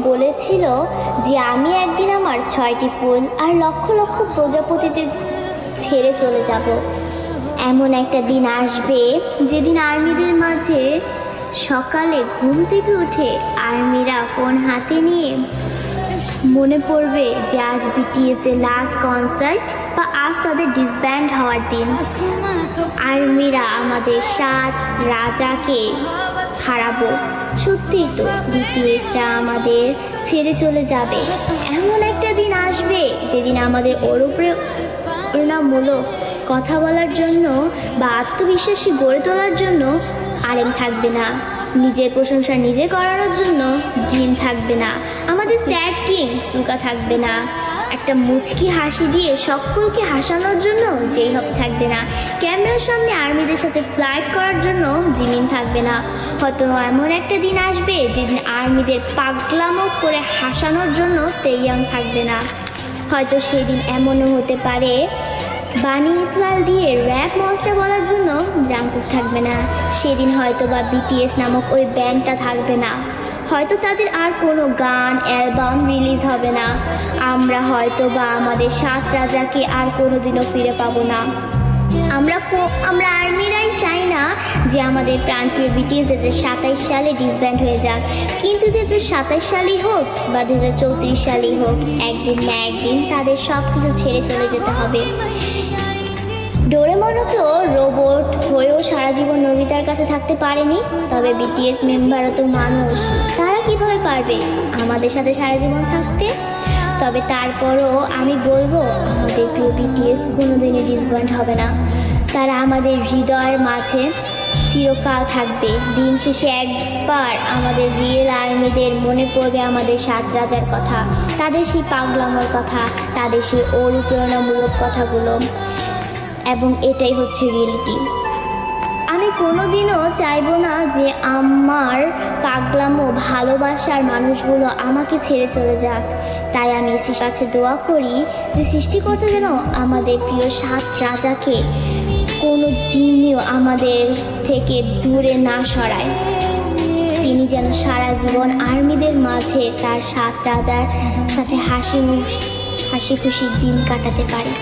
বলেছিল যে আমি একদিন আমার 6টি ফুল আর লক্ষ লক্ষ প্রজাপতিতে ছেড়ে চলে যাব। এমন একটা দিন আসবে যেদিন আর্মিদের মাঝে সকালে ঘুম থেকে উঠে আর্মিরা ফোন হাতে নিয়ে মনে পড়বে যে আজ বিটিএস এর লাস্ট কনসার্ট বা আজ তাদের ডিসব্যান্ড হওয়ার দিন। আর্মিরা আমাদের 7 রাজাকে হারাবো। সত্যিই তো বিটিএসরা আমাদের ছেড়ে চলে যাবে। এমন একটা দিন আসবে যেদিন আমাদের অনুপ্রেরণামূলক কথা বলার জন্য বা আত্মবিশ্বাসী গড়ে তোলার জন্য আরেম থাকবে না, নিজের প্রশংসা নিজে করানোর জন্য জিন থাকবে না, আমাদের স্যাড কিং সুকা থাকবে না, একটা মুচকি হাসি দিয়ে সকলকে হাসানোর জন্য যেই হক থাকবে না, ক্যামেরার সামনে আর্মিদের সাথে ফ্লাইট করার জন্য জিমিন থাকবে না। হয়তো এমন একটা দিন আসবে যেদিন আর্মিদের পাগলামো করে হাসানোর জন্য তেইয়াং থাকবে না। হয়তো সেদিন এমনও হতে পারে বানি ইসমাইল দিয়ে র্যাপ মনস্টার বলার জন্য জাঙ্কুক থাকবে না। সেদিন হয়তো বা বিটিএস নামক ওই ব্যান্ডটা থাকবে না। হয়তো তাদের আর কোনো গান অ্যালবাম রিলিজ হবে না। আমরা হয়তো বা আমাদের 7 রাজাকে আর কোনোদিনও ফিরে পাবো না। আমরা আর্মিরাই চাই না যে আমাদের প্রাণপ্রিয় বিটিএস 2027 সালে ডিসব্যান্ড হয়ে যাক, কিন্তু 2027 সালেই হোক বা 2034 সালেই হোক, একদিন না একদিন তাদের সব কিছু ছেড়ে চলে যেতে হবে। ডোরেমনও তো রোবট হয়েও সারা জীবন নোবিতার কাছে থাকতে পারেনি, তবে বিটিএস মেম্বারও তো মানুষ, তারা কিভাবে পারবে আমাদের সাথে সারা জীবন থাকতে? তবে তারপরও আমি বলবো আমাদের প্রিয় বিটিএস কোনোদিনই ডিসব্যান্ড হবে না। তারা আমাদের হৃদয়ের মাঝে চিরকাল থাকবে। দিন শেষে একবার আমাদের রিয়েল আর্মিদের মনে পড়বে আমাদের 7 রাজার কথা, তাদের সেই পাগলামোর কথা, তাদের সেই অনুপ্রেরণামূলক কথাগুলো, এবং এটাই হচ্ছে রিয়েলিটি। আমি কোনোদিনও চাইবো না যে আমার পাগলামো ভালোবাসার মানুষগুলো আমাকে ছেড়ে চলে যাক। তাই আমি সৃষ্টির কাছে দোয়া করি যে সৃষ্টিকর্তা যেন আমাদের প্রিয় 7 রাজাকে কোনো দিনও আমাদের থেকে দূরে না সরায়। তিনি যেন সারা জীবন আর্মিদের মাঝে তার 7 রাজার সাথে হাসি খুশি দিন কাটাতে পারে।